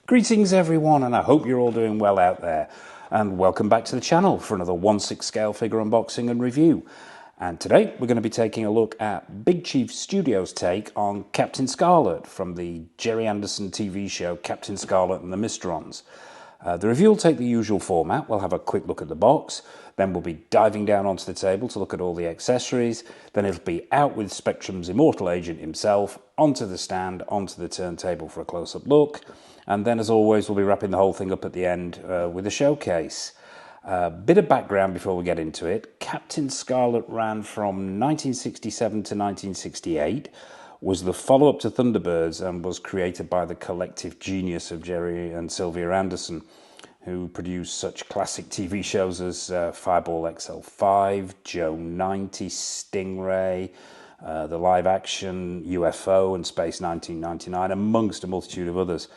Greetings everyone, and I hope you're all doing well out there, and welcome back to the channel for another 1/6 scale figure unboxing and review. And today we're going to be taking a look at Big Chief Studios' take on Captain Scarlet from the Gerry Anderson TV show Captain Scarlet and the MYSTERONS. The review will take the usual format. We'll have a quick look at the box, then we'll be diving down onto the table to look at all the accessories, then it'll be out with Spectrum's immortal agent himself, onto the stand, onto the turntable for a close-up look, and then as always we'll be wrapping the whole thing up at the end with a showcase. Bit of background before we get into it. Captain Scarlet ran from 1967 to 1968, was the follow-up to Thunderbirds, and was created by the collective genius of Gerry and Sylvia Anderson, who produced such classic TV shows as Fireball XL5, Joe 90, Stingray, the live-action UFO and Space 1999, amongst a multitude of others.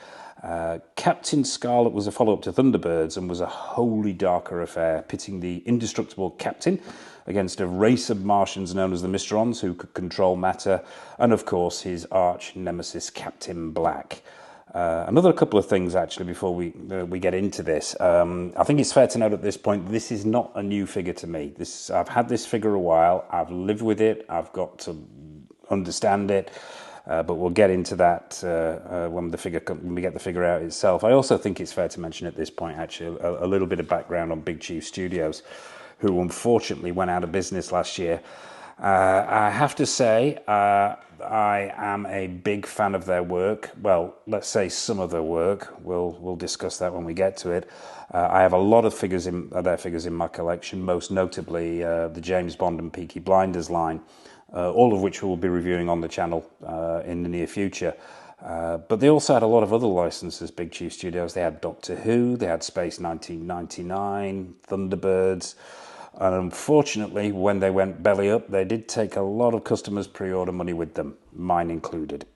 Captain Scarlet was a follow-up to Thunderbirds and was a wholly darker affair, pitting the indestructible Captain against a race of Martians known as the MYSTERONS, who could control matter, and of course his arch nemesis Captain Black. Another couple of things actually before we get into this. I think it's fair to note at this point this is not a new figure to me. I've had this figure a while. I've lived with it. I've got to understand it. But we'll get into that when we get the figure out itself. I also think it's fair to mention at this point, actually, a little bit of background on Big Chief Studios, who unfortunately went out of business last year. I have to say, I am a big fan of their work. Well, let's say some of their work. We'll discuss that when we get to it. I have a lot of their figures in my collection, most notably the James Bond and Peaky Blinders line. All of which we'll be reviewing on the channel in the near future. But they also had a lot of other licenses, Big Chief Studios. They had Doctor Who, they had Space 1999, Thunderbirds. And unfortunately, when they went belly up, they did take a lot of customers' pre-order money with them, mine included.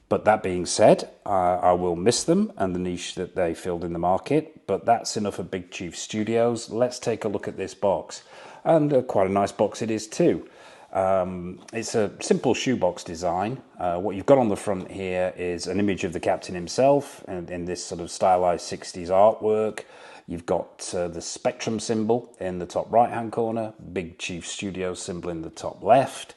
But that being said, I will miss them and the niche that they filled in the market. But that's enough of Big Chief Studios. Let's take a look at this box. And quite a nice box it is too. It's a simple shoebox design. What you've got on the front here is an image of the captain himself in this sort of stylized 60s artwork. You've got the Spectrum symbol in the top right hand corner, Big Chief Studios symbol in the top left.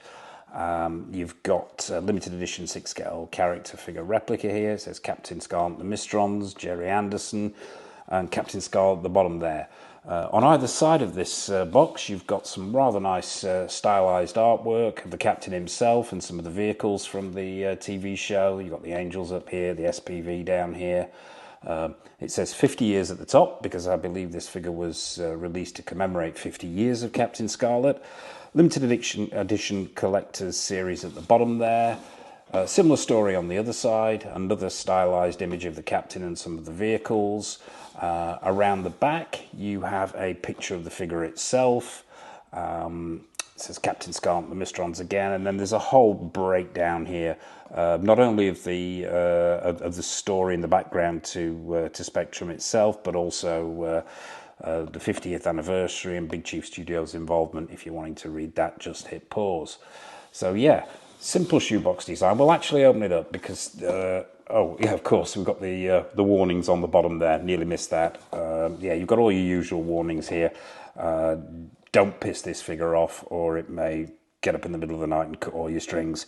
You've got a limited edition 6 scale character figure replica here. It says Captain Scarlet, the MYSTERONS, Gerry Anderson, and Captain Scarlet at the bottom there. On either side of this box, you've got some rather nice stylized artwork of the captain himself and some of the vehicles from the TV show. You've got the Angels up here, the SPV down here. It says 50 years at the top because I believe this figure was released to commemorate 50 years of Captain Scarlet. Limited edition collector's series at the bottom there. Similar story on the other side, another stylized image of the captain and some of the vehicles. Around the back, you have a picture of the figure itself. It says Captain Scarlet, the MYSTERONS again, and then there's a whole breakdown here, not only of the story in the background to Spectrum itself, but also the 50th anniversary and Big Chief Studios' involvement. If you're wanting to read that, just hit pause. So yeah. Simple shoebox design. We'll actually open it up because, oh yeah, of course, we've got the warnings on the bottom there. Nearly missed that. Yeah, you've got all your usual warnings here. Don't piss this figure off or it may get up in the middle of the night and cut all your strings.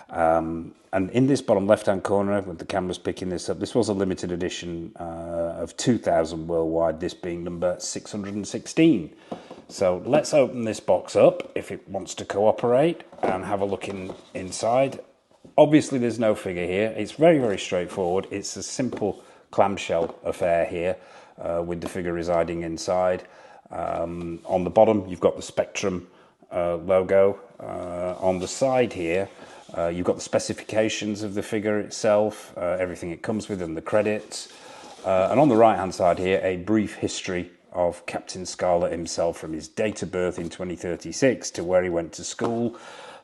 And in this bottom left-hand corner, with the camera's picking this up, this was a limited edition of 2,000 worldwide, this being number 616. So let's open this box up, if it wants to cooperate, and have a look inside. Obviously, there's no figure here. It's very, very straightforward. It's a simple clamshell affair here, with the figure residing inside. On the bottom, you've got the Spectrum logo. On the side here, you've got the specifications of the figure itself, everything it comes with, and the credits. And on the right-hand side here, a brief history of Captain Scarlet himself, from his date of birth in 2036 to where he went to school,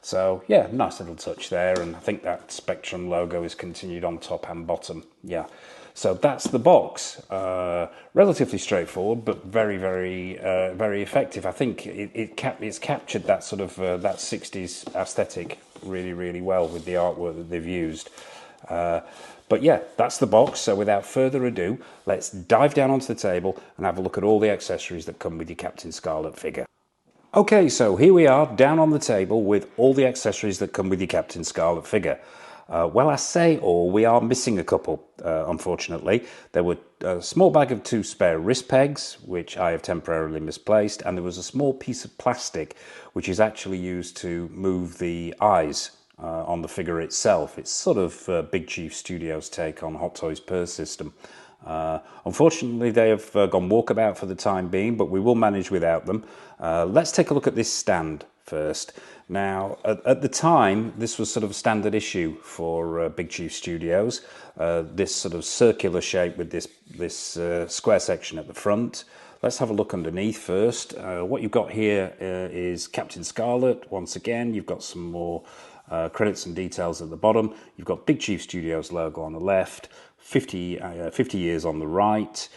So yeah, nice little touch there, and I think that Spectrum logo is continued on top and bottom. Yeah, so that's the box. Relatively straightforward, but very, very effective. I think it's captured that sort of that 60s aesthetic really, really well with the artwork that they've used. But yeah, that's the box. So without further ado, let's dive down onto the table and have a look at all the accessories that come with your Captain Scarlet figure. Okay, so here we are down on the table with all the accessories that come with your Captain Scarlet figure. Well, I say all, we are missing a couple, unfortunately. There were a small bag of 2 spare wrist pegs, which I have temporarily misplaced, and there was a small piece of plastic, which is actually used to move the eyes on the figure itself. It's sort of Big Chief Studios' take on Hot Toys purse system. Unfortunately, they have gone walkabout for the time being, but we will manage without them. Let's take a look at this stand first. Now, at the time, this was sort of a standard issue for Big Chief Studios. This sort of circular shape with this square section at the front. Let's have a look underneath first. What you've got here is Captain Scarlet. Once again, you've got some more credits and details at the bottom. You've got Big Chief Studios logo on the left, 50 years on the right.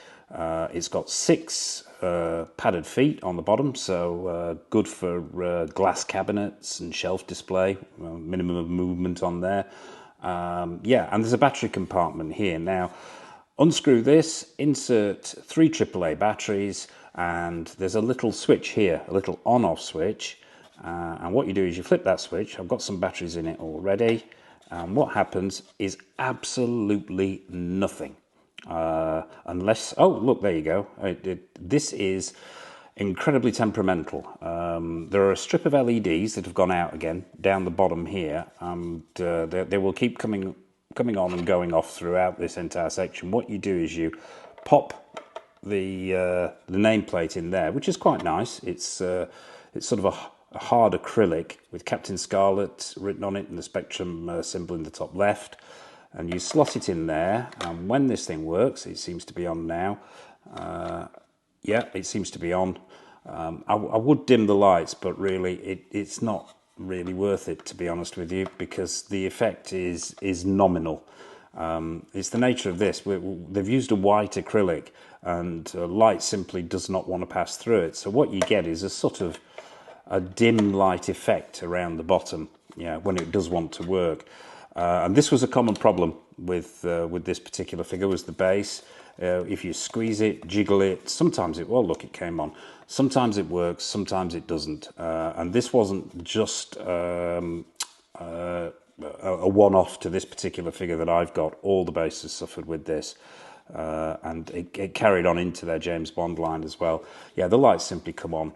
It's got 6 padded feet on the bottom, so good for glass cabinets and shelf display. Minimum of movement on there. Yeah, and there's a battery compartment here. Now, unscrew this, insert 3 AAA batteries, and there's a little switch here, a little on-off switch. And what you do is you flip that switch. I've got some batteries in it already. And what happens is absolutely nothing. Unless, oh, look, there you go. This is incredibly temperamental. There are a strip of LEDs that have gone out again down the bottom here. And they will keep coming on and going off throughout this entire section. What you do is you pop the nameplate in there, which is quite nice. It's sort of a hard acrylic with Captain Scarlet written on it and the Spectrum symbol in the top left, and you slot it in there, and when this thing works, it seems to be on now. Yeah, it seems to be on. I would dim the lights, but really it's not really worth it, to be honest with you, because the effect is nominal. It's the nature of this. They've used a white acrylic, and light simply does not want to pass through it, so what you get is a sort of a dim light effect around the bottom, yeah, when it does want to work. And this was a common problem with this particular figure, was the base. If you squeeze it, jiggle it, sometimes well, look, it came on. Sometimes it works, sometimes it doesn't. And this wasn't just a one-off to this particular figure that I've got. All the bases suffered with this. And it carried on into their James Bond line as well. Yeah, the lights simply come on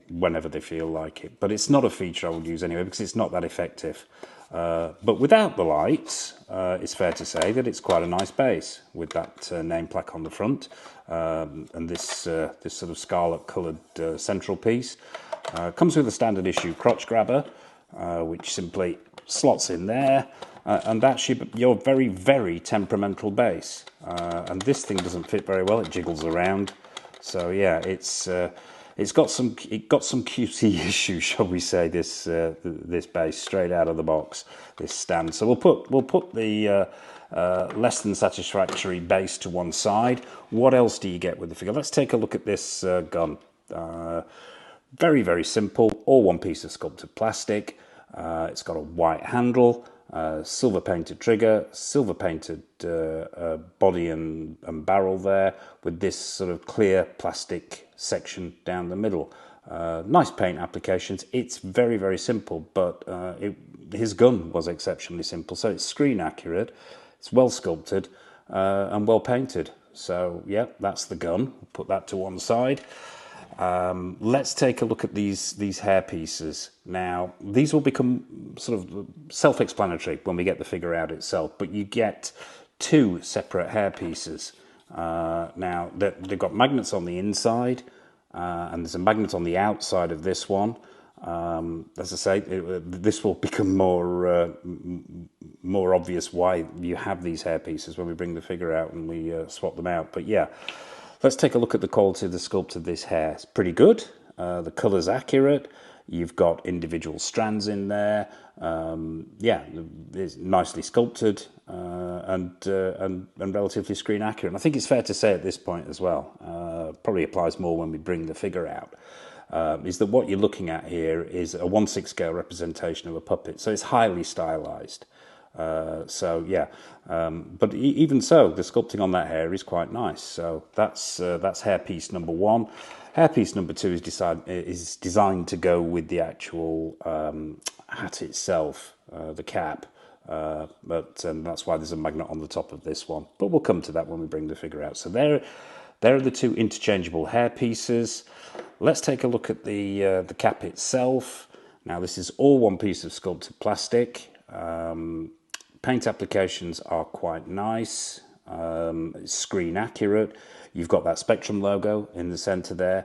whenever they feel like it, but it's not a feature I would use anyway because it's not that effective. But without the lights, it's fair to say that it's quite a nice base with that name plaque on the front, and this sort of scarlet coloured central piece. Comes with a standard issue crotch grabber, which simply slots in there, and that's your very, very temperamental base. And this thing doesn't fit very well; it jiggles around. So yeah, It got some QC issues, shall we say? This base straight out of the box, this stand. So we'll put the less than satisfactory base to one side. What else do you get with the figure? Let's take a look at this gun. Very, very simple. All one piece of sculpted plastic. It's got a white handle, silver painted trigger, silver painted body and barrel there, with this sort of clear plastic section down the middle. Nice paint applications. It's very, very simple, but his gun was exceptionally simple, so it's screen accurate, it's well sculpted and well painted. So yeah, that's the gun. Put that to one side. Let's take a look at these hair pieces. Now, these will become sort of self-explanatory when we get the figure out itself, but you get 2 separate hair pieces. Now, they've got magnets on the inside, and there's a magnet on the outside of this one. As I say, this will become more obvious why you have these hair pieces when we bring the figure out and we swap them out. But yeah, let's take a look at the quality of the sculpt of this hair. It's pretty good. The colour's accurate. You've got individual strands in there. Yeah, it's nicely sculpted and relatively screen accurate. And I think it's fair to say at this point as well, probably applies more when we bring the figure out, is that what you're looking at here is a 1/6 scale representation of a puppet. So it's highly stylized. So yeah, but even so, the sculpting on that hair is quite nice. So that's hairpiece number one. Hairpiece number two is designed to go with the actual hat itself, the cap. But that's why there's a magnet on the top of this one. But we'll come to that when we bring the figure out. So there are the two interchangeable hair pieces. Let's take a look at the cap itself. Now this is all one piece of sculpted plastic. Paint applications are quite nice. It's screen accurate. You've got that Spectrum logo in the center there.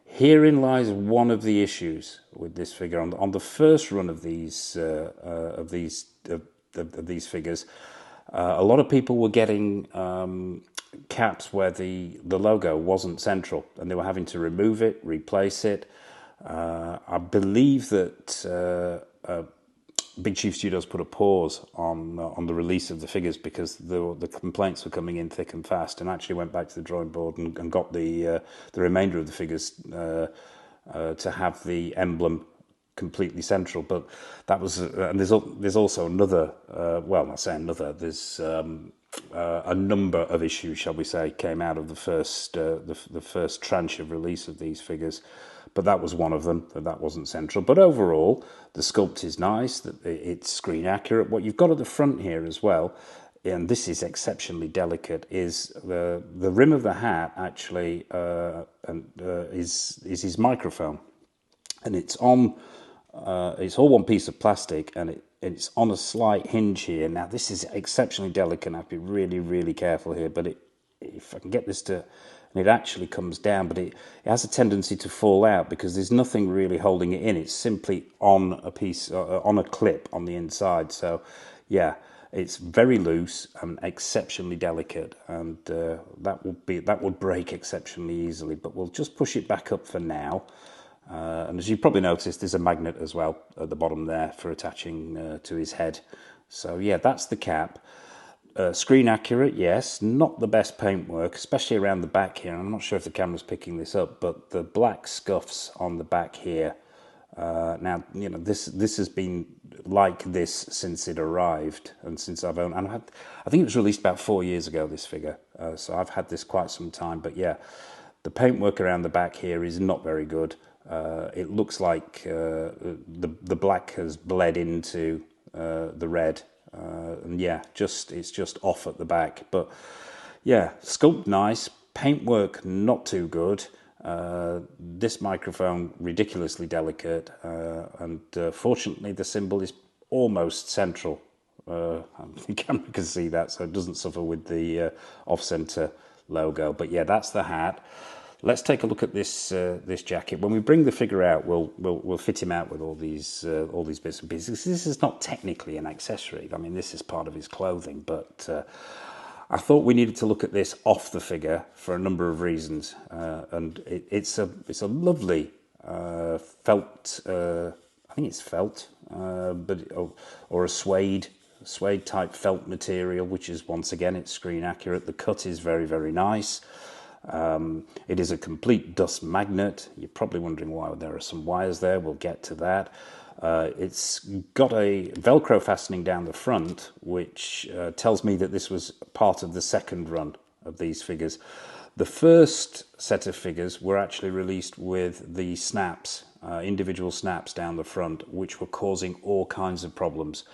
Herein lies one of the issues with this figure. On the first run of these figures, a lot of people were getting caps where the logo wasn't central, and they were having to remove it, replace it. I believe that Big Chief Studios put a pause on the release of the figures because the complaints were coming in thick and fast, and actually went back to the drawing board and got the remainder of the figures to have the emblem completely central. But that was and there's also another well, not saying another, there's a number of issues, shall we say, came out of the first tranche of release of these figures. But that was one of them, that wasn't central. But overall, the sculpt is nice, that it's screen accurate. What you've got at the front here as well, and this is exceptionally delicate, is the rim of the hat actually is his microphone, and it's all one piece of plastic, and it's on a slight hinge here. Now this is exceptionally delicate, and I have to be really, really careful here. But if I can get this to, and it actually comes down, but it has a tendency to fall out because there's nothing really holding it in. It's simply on a piece, on a clip on the inside. So yeah, it's very loose and exceptionally delicate, and that would break exceptionally easily. But we'll just push it back up for now. And as you probably noticed, there's a magnet as well at the bottom there for attaching to his head. So yeah, that's the cap. Screen accurate, yes. Not the best paintwork, especially around the back here. I'm not sure if the camera's picking this up, but the black scuffs on the back here. Now, you know, this has been like this since it arrived, and since I've owned. And I think it was released about 4 years ago, this figure. So I've had this quite some time. But yeah, the paintwork around the back here is not very good. It looks like the black has bled into the red. And yeah, it's just off at the back. But yeah, sculpt nice, paintwork not too good. This microphone ridiculously delicate, and fortunately the symbol is almost central. The camera can see that, so it doesn't suffer with the off-center logo. But yeah, that's the hat. Let's take a look at this jacket. When we bring the figure out, we'll fit him out with all these bits and pieces. This is not technically an accessory. I mean, this is part of his clothing, but I thought we needed to look at this off the figure for a number of reasons. And it's a lovely felt. I think it's felt, or a suede type felt material, which is, once again, it's screen accurate. The cut is very, very nice. It is a complete dust magnet. You're probably wondering why there are some wires there. We'll get to that. It's got a Velcro fastening down the front, which tells me that this was part of the second run of these figures. The first set of figures were actually released with the snaps, individual snaps down the front, which were causing all kinds of problems.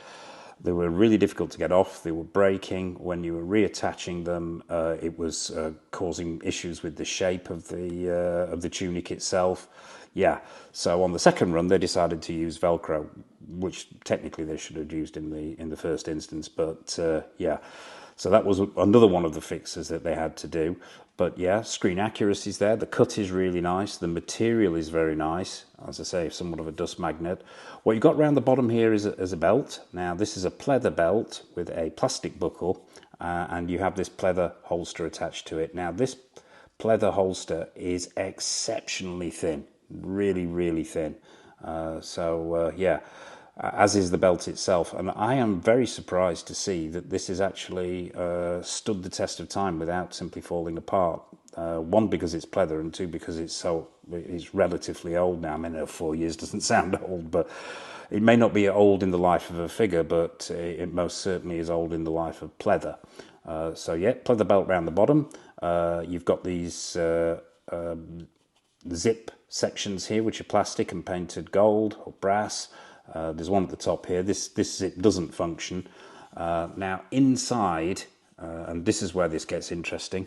They were really difficult to get off. They were breaking. When you were reattaching them, it was causing issues with the shape of the tunic itself. Yeah, so on the second run, they decided to use Velcro, which technically they should have used in the first instance. But yeah, so that was another one of the fixes that they had to do. But yeah, screen accuracy is there. The cut is really nice. The material is very nice. As I say, somewhat of a dust magnet. What you've got around the bottom here is a belt. Now, this is a pleather belt with a plastic buckle, and you have this pleather holster attached to it. Now, this pleather holster is exceptionally thin, really, really thin. Yeah, as is the belt itself. And I am very surprised to see that this has actually stood the test of time without simply falling apart. One, because it's pleather, and two, because it's relatively old now. I mean, 4 years doesn't sound old, but it may not be old in the life of a figure, but it most certainly is old in the life of pleather. Yeah, pleather belt round the bottom. You've got these zip sections here, which are plastic and painted gold or brass. There's one at the top here. This zip doesn't function. Now inside, and this is where this gets interesting.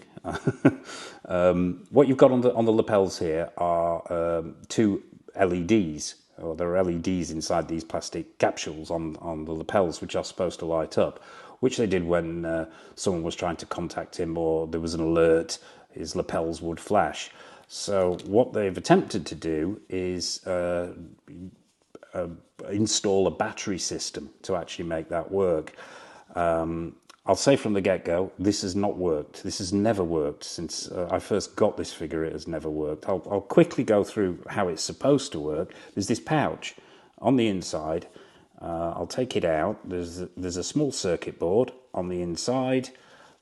What you've got on the lapels here are two LEDs, or there are LEDs inside these plastic capsules on the lapels, which are supposed to light up, which they did when someone was trying to contact him or there was an alert. His lapels would flash. So what they've attempted to do is install a battery system to actually make that work. I'll say from the get-go, this has not worked. This has never worked since I first got this figure. It has never worked. I'll quickly go through how it's supposed to work. There's this pouch on the inside. I'll take it out. There's a small circuit board on the inside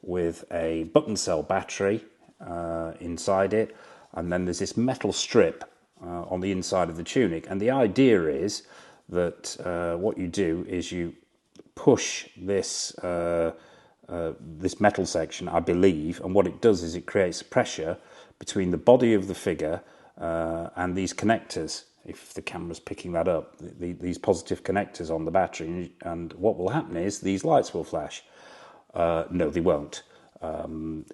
with a button cell battery inside it, and then there's this metal strip on the inside of the tunic. And the idea is that what you do is you push this this metal section, I believe, and what it does is it creates a pressure between the body of the figure and these connectors. If the camera's picking that up, these positive connectors on the battery, and what will happen is these lights will flash. No, they won't.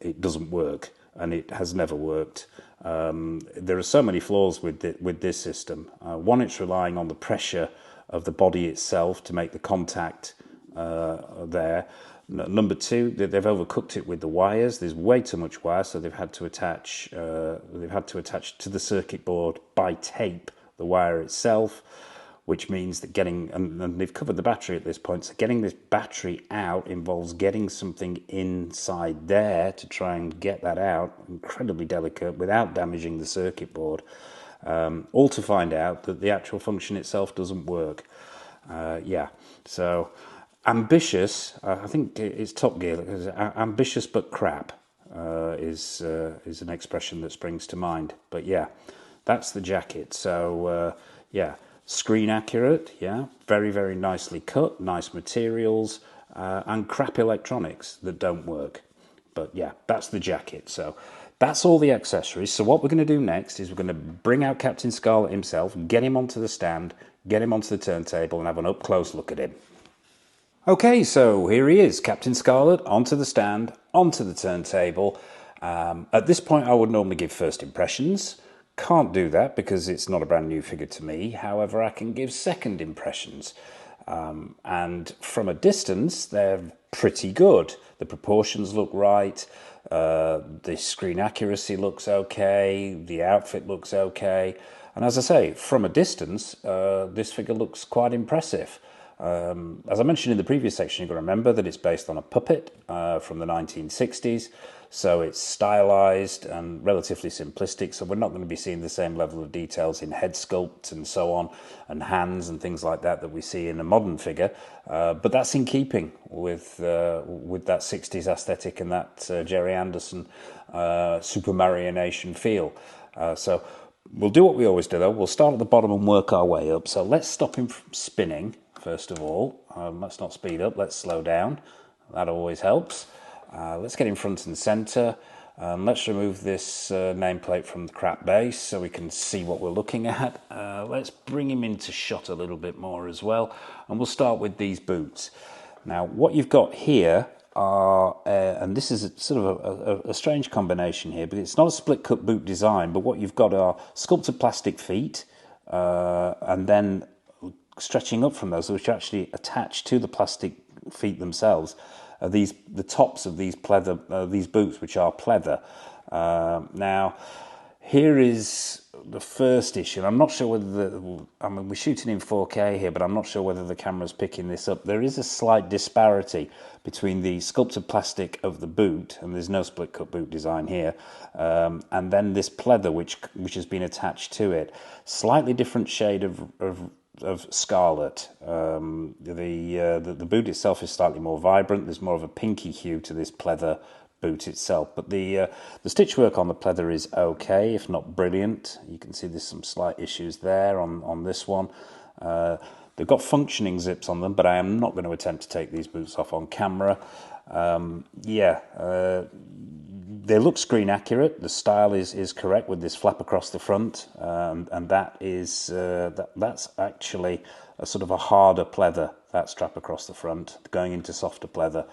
It doesn't work, and it has never worked. There are so many flaws with this system. One, it's relying on the pressure of the body itself to make the contact there. Number two, they've overcooked it with the wires. There's way too much wire, so they've had to attach to the circuit board by tape the wire itself, which means that and they've covered the battery at this point, so getting this battery out involves getting something inside there to try and get that out, incredibly delicate, without damaging the circuit board, all to find out that the actual function itself doesn't work. So ambitious, I think it's Top Gear, ambitious but crap is an expression that springs to mind. But yeah, that's the jacket. So screen accurate, very, very nicely cut, nice materials, and crap electronics that don't work. But yeah, that's the jacket. So that's all the accessories. So what we're going to do next is we're going to bring out Captain Scarlet himself, get him onto the stand, get him onto the turntable, and have an up-close look at him. Okay, so here he is, Captain Scarlet, onto the stand, onto the turntable. At this point, I would normally give first impressions. Can't do that because it's not a brand new figure to me. However, I can give second impressions. And from a distance, they're pretty good. The proportions look right. The screen accuracy looks okay. The outfit looks okay. And as I say, from a distance, this figure looks quite impressive. As I mentioned in the previous section, you've got to remember that it's based on a puppet from the 1960s. So it's stylized and relatively simplistic, so we're not going to be seeing the same level of details in head sculpt and so on, and hands and things like that we see in a modern figure. But that's in keeping with that 60s aesthetic and that Gerry Anderson supermarionation feel. So we'll do what we always do, though. We'll start at the bottom and work our way up. So let's stop him from spinning, first of all. Let's not speed up, let's slow down. That always helps. Let's get in front and centre. Let's remove this nameplate from the crap base so we can see what we're looking at. Let's bring him into shot a little bit more as well. And we'll start with these boots. Now, what you've got here are, and this is sort of a strange combination here, but it's not a split cut boot design, but what you've got are sculpted plastic feet, and then stretching up from those, which are actually attached to the plastic feet themselves, the tops of these boots, which are pleather. Now, Here is the first issue. I'm not sure whether we're shooting in 4K here, but I'm not sure whether the camera's picking this up. There is a slight disparity between the sculpted plastic of the boot, and there's no split cut boot design here, and then this pleather which has been attached to it. Slightly different shade of scarlet. The boot itself is slightly more vibrant. There's more of a pinky hue to this pleather boot itself, but the stitch work on the pleather is okay, if not brilliant. You can see there's some slight issues there on this one. They've got functioning zips on them, but I am not going to attempt to take these boots off on camera. They look screen accurate. The style is correct with this flap across the front, and that is that's actually a sort of a harder pleather, that strap across the front, going into softer pleather.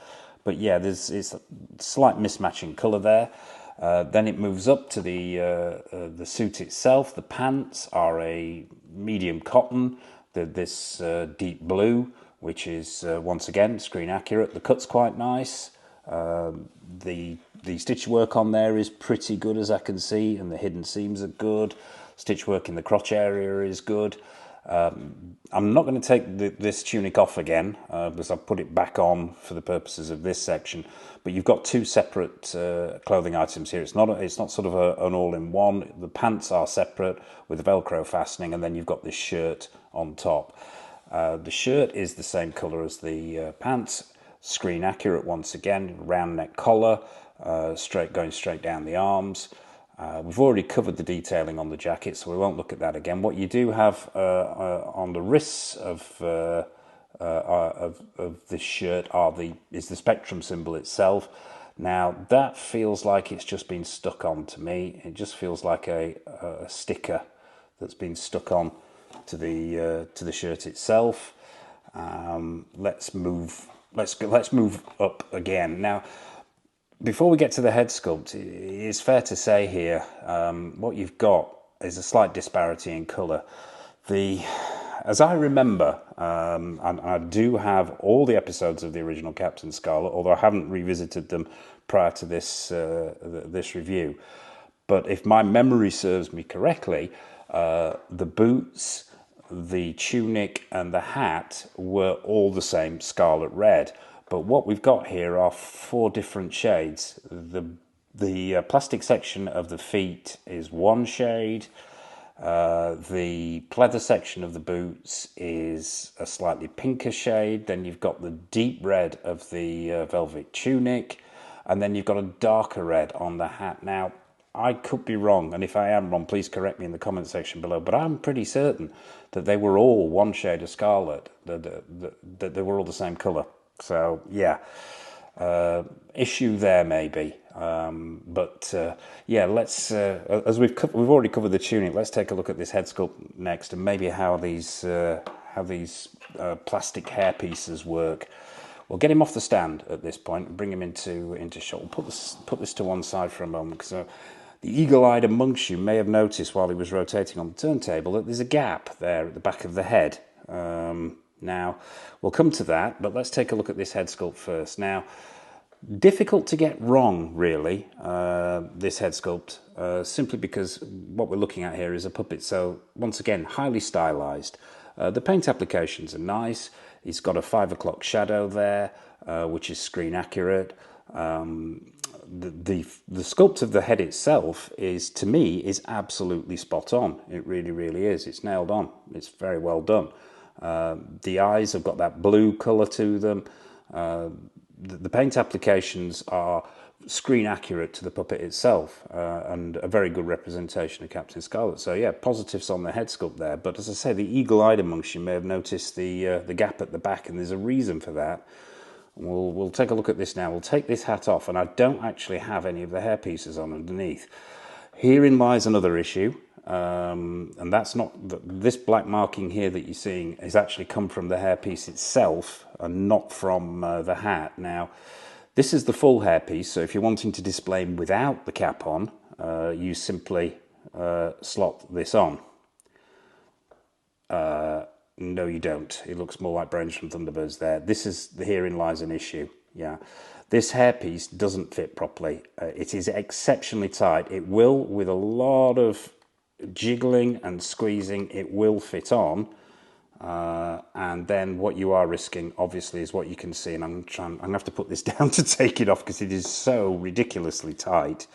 But yeah, it's a slight mismatch in colour there. Then it moves up to the suit itself. The pants are a medium cotton. This deep blue, which is once again screen accurate. The cut's quite nice. The stitch work on there is pretty good, as I can see, and the hidden seams are good. Stitch work in the crotch area is good. I'm not going to take this tunic off again because I've put it back on for the purposes of this section. But you've got two separate clothing items here. It's not sort of an all-in-one. The pants are separate with the Velcro fastening, and then you've got this shirt on top. The shirt is the same colour as the pants. Screen accurate once again. Round neck collar, going straight down the arms. We've already covered the detailing on the jacket, so we won't look at that again. What you do have on the wrists of this shirt is the spectrum symbol itself. Now that feels like it's just been stuck on to me. It just feels like a sticker that's been stuck on to the shirt itself. Let's move up again now. Before we get to the head sculpt, it's fair to say here, what you've got is a slight disparity in colour. As I remember, and I do have all the episodes of the original Captain Scarlet, although I haven't revisited them prior to this review. But if my memory serves me correctly, the boots, the tunic, and the hat were all the same scarlet red. But what we've got here are four different shades. The plastic section of the feet is one shade. The pleather section of the boots is a slightly pinker shade. Then you've got the deep red of the velvet tunic. And then you've got a darker red on the hat. Now, I could be wrong, and if I am wrong, please correct me in the comment section below, but I'm pretty certain that they were all one shade of scarlet, that they were all the same colour. So yeah, issue there maybe, but yeah, let's as we've already covered the tunic, let's take a look at this head sculpt next, and maybe how these plastic hair pieces work. We'll get him off the stand at this point and bring him into shot. We'll put this to one side for a moment, because the eagle-eyed amongst you may have noticed while he was rotating on the turntable that there's a gap there at the back of the head. Now, we'll come to that, but let's take a look at this head sculpt first. Now, difficult to get wrong, really, this head sculpt, simply because what we're looking at here is a puppet. So, once again, highly stylized. The paint applications are nice. It's got a 5 o'clock shadow there, which is screen accurate. The sculpt of the head itself to me is absolutely spot on. It really, really is. It's nailed on. It's very well done. The eyes have got that blue colour to them. The paint applications are screen accurate to the puppet itself, and a very good representation of Captain Scarlet. So yeah, positives on the head sculpt there. But as I say, the eagle-eyed amongst you may have noticed the gap at the back, and there's a reason for that. We'll take a look at this now. We'll take this hat off, and I don't actually have any of the hair pieces on underneath. Herein lies another issue, and that's not this black marking here that you're seeing has actually come from the hairpiece itself and not from the hat. Now, this is the full hairpiece, so if you're wanting to display him without the cap on, you simply slot this on. No, you don't. It looks more like Brains from Thunderbirds there. Herein lies an issue. Yeah, This hairpiece doesn't fit properly. It is exceptionally tight. It will, with a lot of jiggling and squeezing, it will fit on. And then what you are risking, obviously, is what you can see. And I'm going to have to put this down to take it off because it is so ridiculously tight.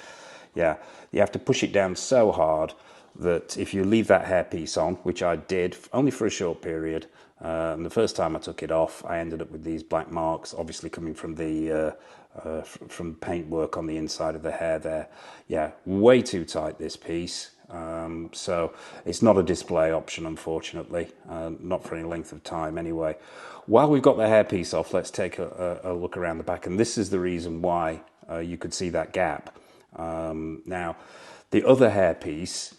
Yeah, you have to push it down so hard that if you leave that hairpiece on, which I did only for a short period, and the first time I took it off, I ended up with these black marks, obviously coming from the from paint work on the inside of the hair there. Yeah, way too tight, this piece. So it's not a display option, unfortunately, not for any length of time anyway. While we've got the hairpiece off, let's take a look around the back, and this is the reason why you could see that gap. Now, the other hairpiece,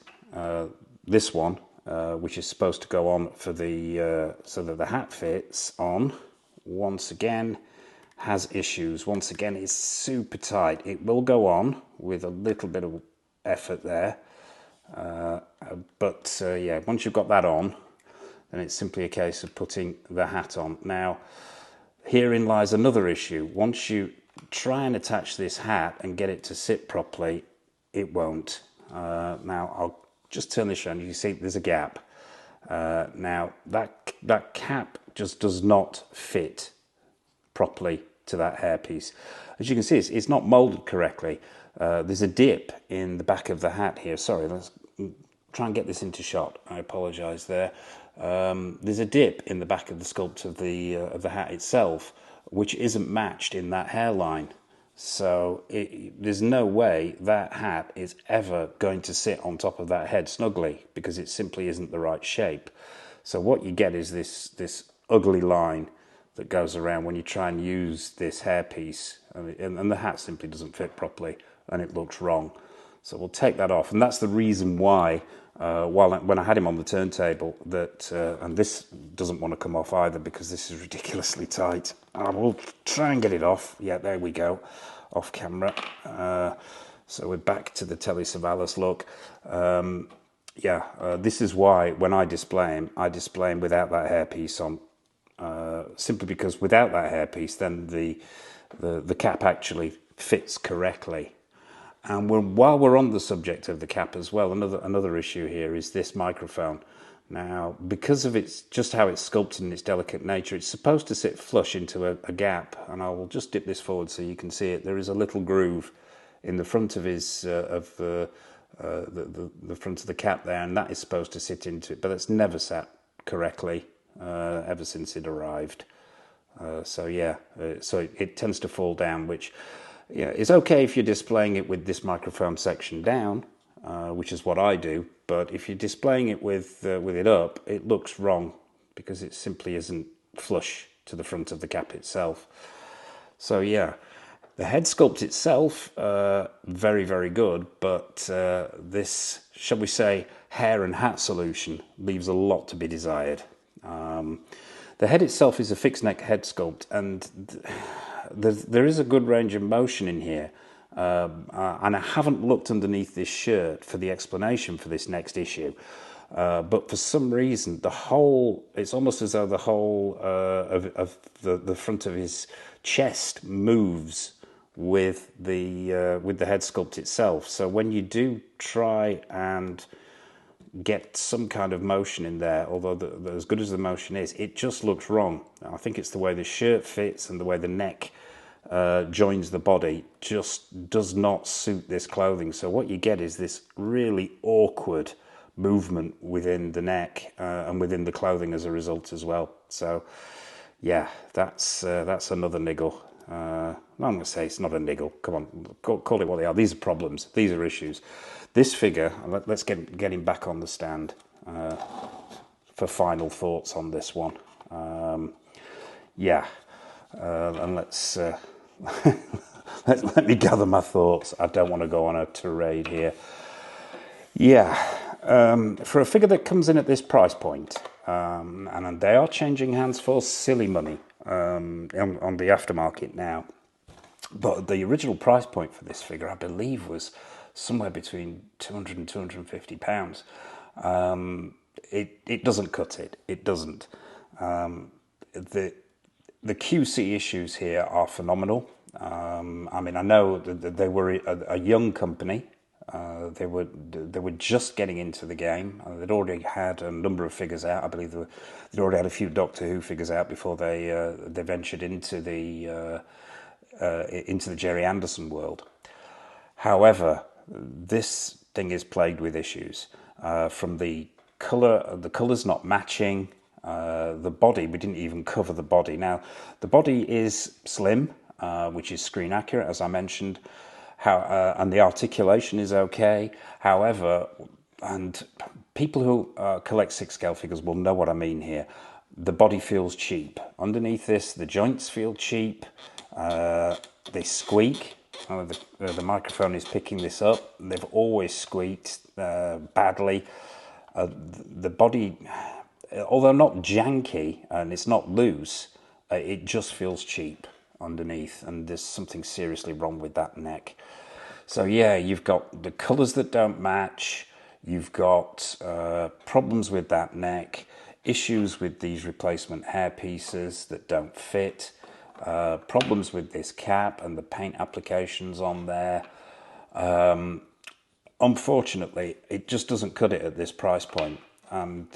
this one, which is supposed to go on for the so that the hat fits on, once again has issues. Once again, it's super tight. It will go on with a little bit of effort there, but yeah, once you've got that on, then it's simply a case of putting the hat on. Now, herein lies another issue. Once you try and attach this hat and get it to sit properly, it won't. Now, I'll just turn this around. You see there's a gap. Now, that cap just does not fit properly to that hairpiece. As you can see, it's not molded correctly. There's a dip in the back of the hat here. Sorry, let's try and get this into shot. I apologize there. There's a dip in the back of the sculpt of the hat itself, which isn't matched in that hairline. So there's no way that hat is ever going to sit on top of that head snugly, because it simply isn't the right shape. So what you get is this ugly line that goes around when you try and use this hairpiece, and the hat simply doesn't fit properly and it looks wrong. So we'll take that off, and that's the reason why when I had him on the turntable, that and this doesn't want to come off either because this is ridiculously tight. I will try and get it off. Yeah, there we go, off camera. So we're back to the Telly Savalas look. This is why when I display him without that hairpiece on, simply because without that hairpiece, then the cap actually fits correctly. And while we're on the subject of the cap as well, another issue here is this microphone. Now, because of just how it's sculpted in its delicate nature, it's supposed to sit flush into a gap. And I will just dip this forward so you can see it. There is a little groove in the front of his the front of the cap there, and that is supposed to sit into it, but it's never sat correctly ever since it arrived. So it tends to fall down, which is okay if you're displaying it with this microphone section down, which is what I do. But if you're displaying it with it up, it looks wrong because it simply isn't flush to the front of the cap itself. So yeah, the head sculpt itself, very, very good, but this, shall we say, hair and hat solution leaves a lot to be desired. The head itself is a fixed neck head sculpt, and there is a good range of motion in here, and I haven't looked underneath this shirt for the explanation for this next issue, but for some reason it's almost as though the whole of the front of his chest moves with the head sculpt itself. So when you do try and get some kind of motion in there, although as good as the motion is, it just looks wrong. I think it's the way the shirt fits and the way the neck joins the body just does not suit this clothing. So what you get is this really awkward movement within the neck and within the clothing as a result as well. So yeah, that's another niggle. I'm going to say it's not a niggle. Come on, call it what they are. These are problems. These are issues. This figure, let's get him back on the stand for final thoughts on this one. And let's let me gather my thoughts. I don't want to go on a tirade here. Yeah, for a figure that comes in at this price point, and they are changing hands for silly money on the aftermarket now. But the original price point for this figure, I believe, was somewhere between £200 and £250. It doesn't cut it. It doesn't. The QC issues here are phenomenal. I mean, I know that they were a young company. They were just getting into the game. They'd already had a number of figures out. I believe they'd already had a few Doctor Who figures out before they ventured into the Jerry Anderson world. However, this thing is plagued with issues from the colours not matching. The body, we didn't even cover the body. Now, the body is slim, which is screen accurate, as I mentioned, and the articulation is okay. However, and people who collect 6-scale figures will know what I mean here. The body feels cheap. Underneath this, the joints feel cheap. They squeak. The microphone is picking this up. They've always squeaked badly. The body, although not janky and it's not loose, it just feels cheap underneath, and there's something seriously wrong with that neck. So yeah, you've got the colours that don't match, you've got problems with that neck, issues with these replacement hair pieces that don't fit, problems with this cap and the paint applications on there. Unfortunately, it just doesn't cut it at this price point. And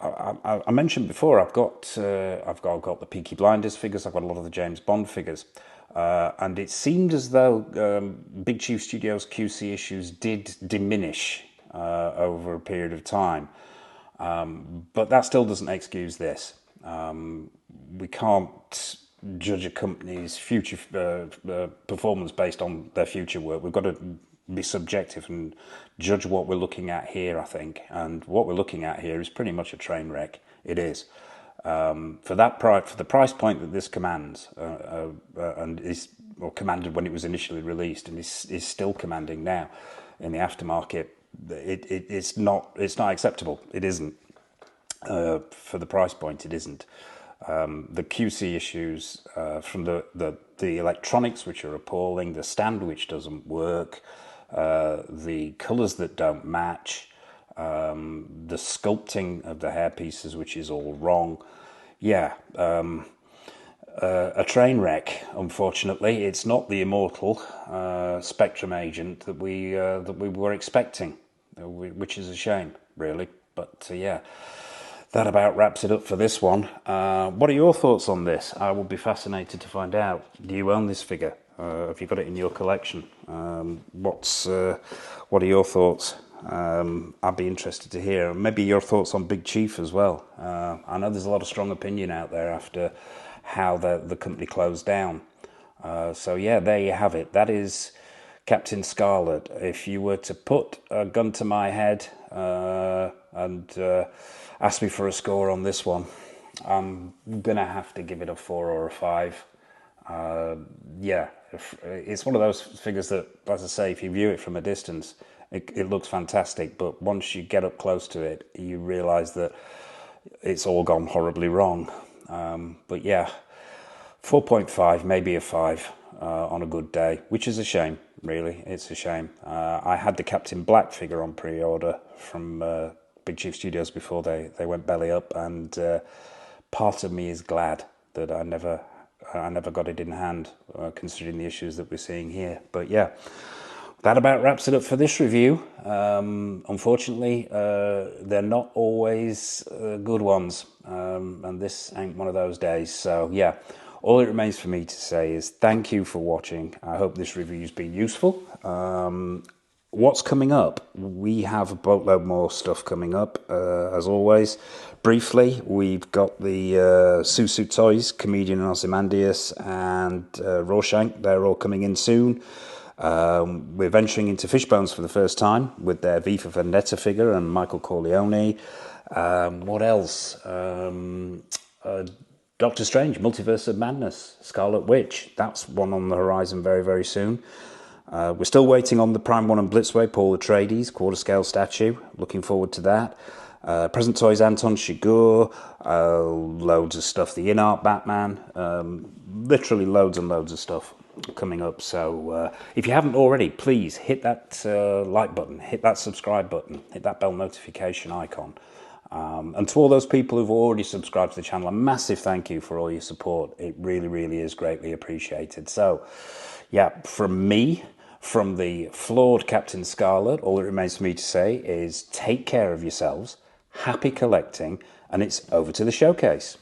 I mentioned before, I've got the Peaky Blinders figures. I've got a lot of the James Bond figures, and it seemed as though Big Chief Studios QC issues did diminish over a period of time, but that still doesn't excuse this. We can't judge a company's future performance based on their future work. We've got to be subjective and judge what we're looking at here, I think. And what we're looking at here is pretty much a train wreck. It is. For the price point that this commands, and is commanded when it was initially released, and is still commanding now in the aftermarket, it's not acceptable. It isn't. For the price point, it isn't. The QC issues from the electronics, which are appalling, the stand which doesn't work, the colours that don't match, the sculpting of the hair pieces, which is all wrong. Yeah, a train wreck. Unfortunately, it's not the immortal Spectrum agent that we were expecting, which is a shame, really. But yeah. That about wraps it up for this one. What are your thoughts on this? I would be fascinated to find out. Do you own this figure? Have you got it in your collection? What are your thoughts? I'd be interested to hear. Maybe your thoughts on Big Chief as well. I know there's a lot of strong opinion out there after how the company closed down. So yeah, there you have it. That is Captain Scarlet. If you were to put a gun to my head and ask me for a score on this one, I'm gonna have to give it a 4 or a 5. Yeah, it's one of those figures that, as I say, if you view it from a distance, it looks fantastic, but once you get up close to it, you realise that it's all gone horribly wrong. But yeah, 4.5, maybe a 5 on a good day, which is a shame, really. It's a shame. I had the Captain Black figure on pre-order from Big Chief Studios before they went belly up, and part of me is glad that I never got it in hand, considering the issues that we're seeing here. But yeah, that about wraps it up for this review. Unfortunately, they're not always good ones, and this ain't one of those days. So yeah, all it remains for me to say is thank you for watching. I hope this review's been useful. What's coming up? We have a boatload more stuff coming up, as always. Briefly, we've got the Susu Toys, Comedian Ozymandias, and Rorschach. They're all coming in soon. We're venturing into Fishbones for the first time with their V for Vendetta figure and Michael Corleone. What else? Doctor Strange, Multiverse of Madness, Scarlet Witch. That's one on the horizon very, very soon. We're still waiting on the Prime 1 and Blitzway, Paul Atreides, quarter-scale statue. Looking forward to that. Present Toys, Anton Chigurh, loads of stuff. The In-Art Batman, literally loads and loads of stuff coming up. So if you haven't already, please hit that like button, hit that subscribe button, hit that bell notification icon. And to all those people who've already subscribed to the channel, a massive thank you for all your support. It really, really is greatly appreciated. So, yeah, from me, from the flawed Captain Scarlet, all it remains for me to say is take care of yourselves, happy collecting, and it's over to the showcase.